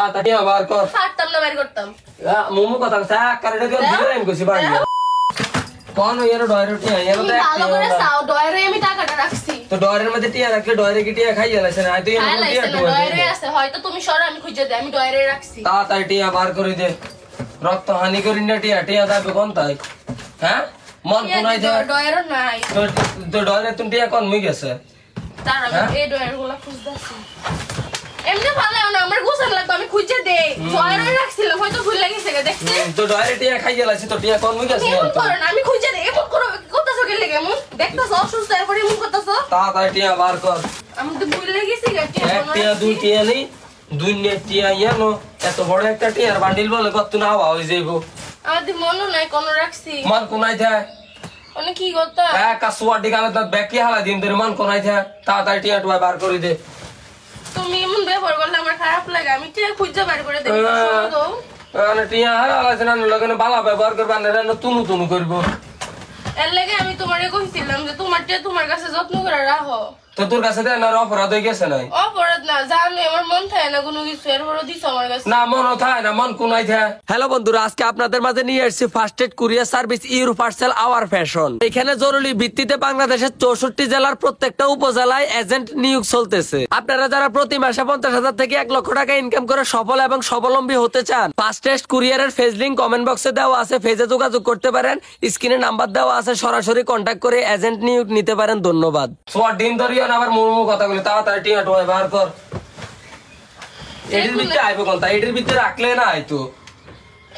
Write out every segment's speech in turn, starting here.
তাড়াতাড়ি আবার কর। ছাড়তাম না, বের করতাম। মোমো কথা চা কারেটা দিও দিলাম কইছি বাড়ি কোন এর ডয়রে টিয়া এর তো ভালো করে চাও, ডয়রে আমি টাকাটা রাখছি। তো ডয়রের মধ্যে টিয়া রাখলে ডয়রে কি টিয়া খাই যাচ্ছে না? তুই এর টিয়া ডয়রে আছে, হয়তো তুমি সর, আমি খুঁজে দেই, আমি ডয়রে রাখছি। তাড়াতাড়ি টিয়া বার করে দে, রক্ত হানি করি না টিয়া টিয়া যাবে কোন তাই? হ্যাঁ মন কোনাই দে ডয়রে নাই তো ডয়রে তুমি টিয়া কোন মুই গেছে তার আমি এই ডয়রগুলো খুঁজতাছি। এমনি ভালো না, আমার গোছান লাগবে, আমি খুঁজে দেই। ডয়রে রাখছিলাম, হয়তো ভুল লাগিছে দেখতে। তো ডয়রে টিয়া খাই যাচ্ছে তো টিয়া কোন মুই গেছে? এমন করো না, আমি খুঁজে দেই। এমন করো কতছো কি লাগে এমন দেখতাছো অসুস্থ এরপর এমন করতাছো। তাড়াতাড়ি টিয়া বার কর। আমি তো ভুল লাগিছে টিয়া এক টিয়া দুই টিয়া নেই, দুই নে টিয়া ইয়ানো এত বড় একটা টিয়ার বান্ডিল বলে কত না হওয়া হয়ে যাইবো। আমাদের মনে নাই কোন রাখছি। মান কোনাই থাকে মানে কি করতা কাসুয়া ডিগালে তো ব্যাকি হালা দিন ধরে মান কোনাই থাকে। তাড়াতাড়ি টিয়া টুয়া বার করে দে। তুমি এমন ব্যবহার করলে আমার খারাপ লাগে, আমি টিয়া খুঁজে বার করে দেব। টিয়া হারা আছে না লগনে বালা ব্যবহার করবা না তুনু তুনু করবো। এর লাগে আমি তোমারে কইছিলাম যে তোমার টিয়া তোমার কাছে যত্ন করে রাখো। তো তোর কাছে দেন আর অপরাধ হয়ে গেছে নাই? অপরাধ না, জানো আমার মন থাকে না কোনো কিছু, এরপরও দিছো আমার কাছে। না মন থাকে না, মন কোনাই থাকে। হ্যালো বন্ধুরা, আজকে আপনাদের মাঝে নিয়ে এসেছি first aid courier service euro parcel our fashion. এখানে জরুরি ভিত্তিতে বাংলাদেশের 64 জেলার প্রত্যেকটা উপজেলায় এজেন্ট নিয়োগ চলতেছে। আপনারা যারা প্রতি মাসে 50,000 থেকে 1 লক্ষ টাকা ইনকাম করে সফল এবং স্বাবলম্বী হতে চান, ফার্স্ট এড কুরিয়ারের ফেজ লিংক কমেন্ট বক্সে দেওয়া আছে, ফেজে যোগাযোগ করতে পারেন। স্ক্রিনে নাম্বার দেওয়া আছে, সরাসরি কন্ট্যাক্ট করে এজেন্ট নিয়োগ নিতে পারেন। ধন্যবাদ। দিন ধরিও না আবার মুরমু কথা বলি, তাড়াতাড়ি টিয়া টোয়া বার কর। এটির ভিতরে আইবো কোন তাই? এটির ভিতরে রাখলে না আইতো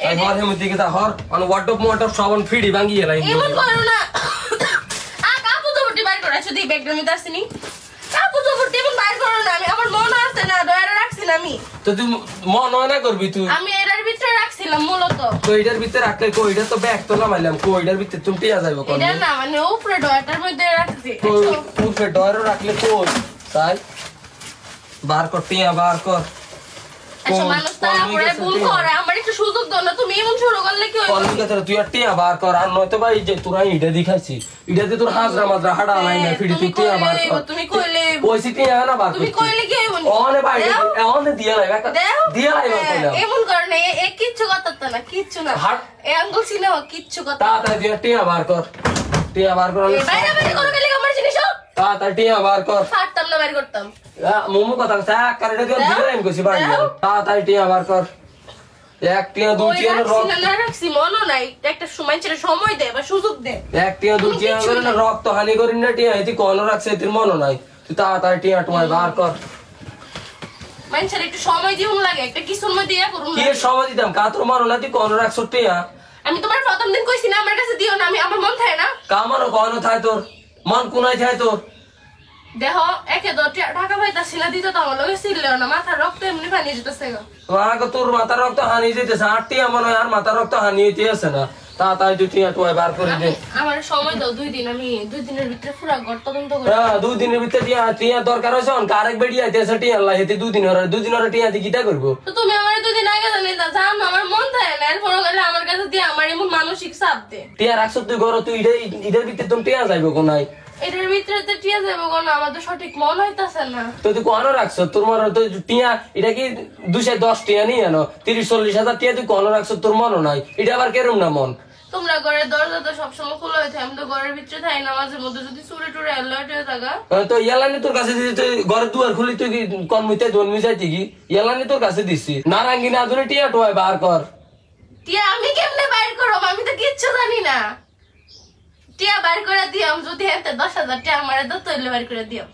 এই ঘর হেমু দিকে তা হর মানে ওয়াটপ সবন ফিডি ভাঙি এলাই। এমন করো না, কাপু তো বটি বাইর করা শুধু ব্যাকগ্রাউন্ডে আসেনি। কাপু তো বটি এমন বাইর করো না, আমি আমার মন আছে না, ডয়ারে রাখছিলাম আমি। তো তুই মন হয় না করবি তুই? আমি এটার ভিতরে রাখছিলাম মূলত। তো এটার ভিতরে রাখলে কইটা তো ব্যাগ তো নামাইলাম, কইটার ভিতরে তুমি টিয়া যাইবো কোন? এটা না মানে উপরে ডয়ারটার মধ্যে রাখছি। তো উপরে ডয়ারে রাখলে কই তাই বার কর টিয়া বার কর। আচ্ছা মানুষ তারপরে ভুল করে, আমার একটু সুযোগ দাও না, তুমি এমন শুরু করলে কি হইব? তুই আর টিয়া বার কর, আর নয়তো ভাই যে তোরা ইটা দেখাইছি ইটাতে তোর হাজরা মাজরা হাড়া নাই না ফিডি তুই টিয়া বার কর। তুমি কইলে ওইসি টিয়া না বার কর, তুমি কইলে কি হইব? ওনে ভাই ওনে দিয়া লাই বাকা দিয়া লাই বাকা এমন করে না, এ কিচ্ছু কথা না, কিচ্ছু না, এই আঙ্গুল সিনা কিচ্ছু কথা। তাড়াতাড়ি তুই টিয়া বার কর, টিয়া বার কর। বাইরে বাইরে করে গেলে আমার জিনিস তাড়াতাড়ি টিয়া বার কর। ছাড়তাম না, বের করতাম। মোমো কথা চা কারেটা দিও দিলাম কইছি বাড়ি তাড়াতাড়ি টিয়া বার কর। এক টিয়া দুই টিয়া রাখছি মনে নাই, একটা সময় ছেড়ে সময় দে বা সুযোগ দে। এক টিয়া দুই টিয়া করে না রক্ত হানি করি না টিয়া এটি কোন রাখছে এটির মনে নাই। তুই তাড়াতাড়ি টিয়া টুমাই বার কর। মানুষের একটু সময় দিউন লাগে, একটা কি সময় দিয়া করুম না। কি সময় দিতাম কা তোর মনে না তুই কোন রাখছ টিয়া? আমি তোমার প্রথম দিন কইছি না আমার কাছে দিও না, আমি আমার মন থাকে না। কামানো কোন থাকে তোর মন কোনায় থাকে তোর? দেখো একে ঢাকা পাইতাছি না, দিতে তো আমার লগে ছিললেও না, মাথার রক্ত এমনি পানি যেতেছে গো। আগে তোর মাথার রক্ত হানি যেতেছে, আর টিয়া মনে হয় আর মাথার রক্ত হানি হইতে আছে না। তাড়াতাড়ি তুই টিয়া টুয়া বার করে দে। আমার সময় দাও 2 দিন, আমি 2 দিনের ভিতরে পুরো ঘর তদন্ত করব। হ্যাঁ 2 দিনের ভিতরে টিয়া দরকার হইছে, অন কারেক বেডি আইতেছে টিয়া লাই হেতে 2 দিন হরে টিয়া দি কিটা করব? তো তুমি আমার 2 দিন আগে জানো আমার মন থাকে না, এরপর গেলে আমার কাছে দিয়ে আমার এমন মানসিক চাপ দে। টিয়া রাখছ তুই ঘর, তুই ইদের ভিতরে তুমি টিয়া যাইবো কোনায়? এটার ভিতরে তো টিয়া যাবো কোন, আমার তো সঠিক মন হইতাছে না। তো তুই কোন রাখছ তোর মনে তো টিয়া এটা কি 210 টিয়া নি জানো 30-40 হাজার টিয়া তুই কোন রাখছ তোর মন নাই? এটা আবার কেরম না মন? তোমরা ঘরের দরজা তো সবসময় খোলা হয়ে থাকে, আমি তো ঘরের ভিতরে থাকি না, মাঝে মধ্যে যদি চুরে টুরে অ্যালার্ট হয়ে থাকা। তো ইয়ালানি তোর কাছে দিছি, তুই ঘরের দুয়ার খুলি তুই কি কোন মিতে দোন মিজাইতি কি? ইয়ালানি তোর কাছে দিছি না রাঙ্গি না ধরে টিয়া টয় বার কর। টিয়া আমি কেমনে বাইর করব? আমি তো কিচ্ছু জানি না। টিয়া বাইর করে দিয়াম, যদি এতে 10,000 টিয়া আমার দত হইলে বাইর করে দিয়াম।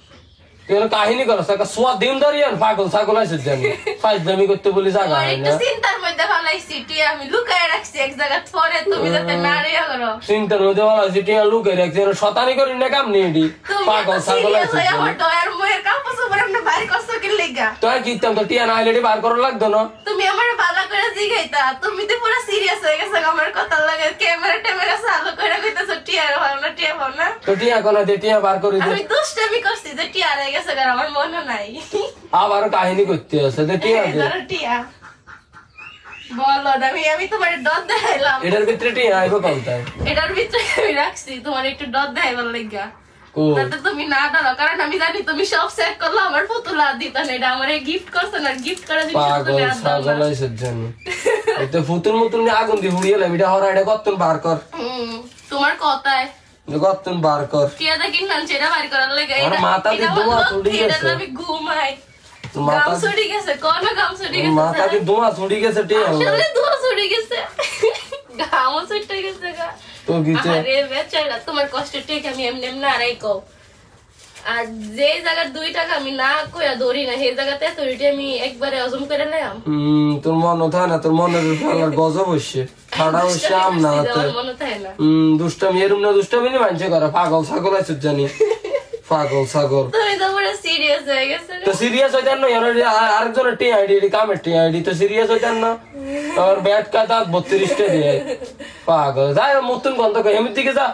তুই কাহিনী করছ একটা সোয়া দিন ধরিয়ান পাগল ছাগল আছে জানি ফাইজলামি করতে বলি জায়গা হয় না। চিন্তার মধ্যে ফেলাইছি টিয়া আমি লুকায় রাখছি এক জায়গা, পরে তুমি যাতে না রিয়া করো। চিন্তার মধ্যে ফেলাইছি টিয়া লুকায় রাখছি, শতানি করি না কাম নেই এডি পাগল ছাগল আছে। আমার ডয়ার মোয়ের কাপড় চোপড় আমরা বাইর করছো কি লাগা? তুই কি তো টিয়া না আইলে বার করা লাগতো না? তুমি আমার ভালো করে জিগাইতা, তুমি তো পুরো সিরিয়াস হয়ে গেছো আমার কথা লাগে, ক্যামেরা ট্যামেরা চালু করে কইতাছো টিয়া ভাবনা টিয়া ভাবনা। তো টিয়া কোন দে টিয়া বার করে দে। আমি দুষ্টামি করছি যে টিয়া হয়ে গেছে আমার মনে নাই। আবার কাহিনী করতে আছে যে টিয়া দে টিয়া বলো আমি তোমার ডট দেখাইলাম। এটার ভিতরে টিয়া আইবো কোনটায়? এটার ভিতরে আমি রাখছি তোমার একটু ডট দেখাইবার লাগা। তাতে তুমি না দাও, কারণ আমি জানি তুমি সব সেট করলো আমার পুতুল আর দিতা না, এটা আমারে গিফট করছ না, গিফট করে দিছ তুমি আর দাও না। এতে ফুতুল মুতুল নিয়ে আগুন দিয়ে হুড়িয়ে লাম, এটা হরা এটা কতন বার কর। তোমার কথায় কতন বার কর। টিয়াদা কিনলাম সেটা বার করার লাগে, আর মাথা দিয়ে ধোঁয়া ছুটি গেছে, আমি ঘুমাই গাম ছুটি গেছে, কোন গাম ছুটি গেছে, মাথা দিয়ে ধোঁয়া ছুটি গেছে, টিয়া আসলে ধোঁয়া ছুটি গেছে, গাম ছুটি গেছে গা। তো গিতে আরে বেচারা তোমার কষ্ট ঠিক আমি এমনি এমনি আড়াই কও। আর যে জায়গার 2 টাকা আমি না কইয়া ধরি না, সেই জায়গাতে এতটি আমি একবারে হজম করে নিলাম। তোর মন থাকে না, তোর মনের ফেলার গজব হইছে, খাড়া হইছে আম না হাতে। মনে থাকে না দুষ্টামি এরম না, দুষ্টামি নি মানছে করে, পাগল ছাগল আছে জানি, পাগল ছাগল। তুমি তো পুরো সিরিয়াস হয়ে গেছে। তো সিরিয়াস হইতেন না, আরেকজনের টি আইডি কামের টি আইডি, তো সিরিয়াস হইতেন না। তোর ব্যাট কাটা 32টা দিয়ে পাগল, যাই মতন গন্ধ এমনি দিকে যা।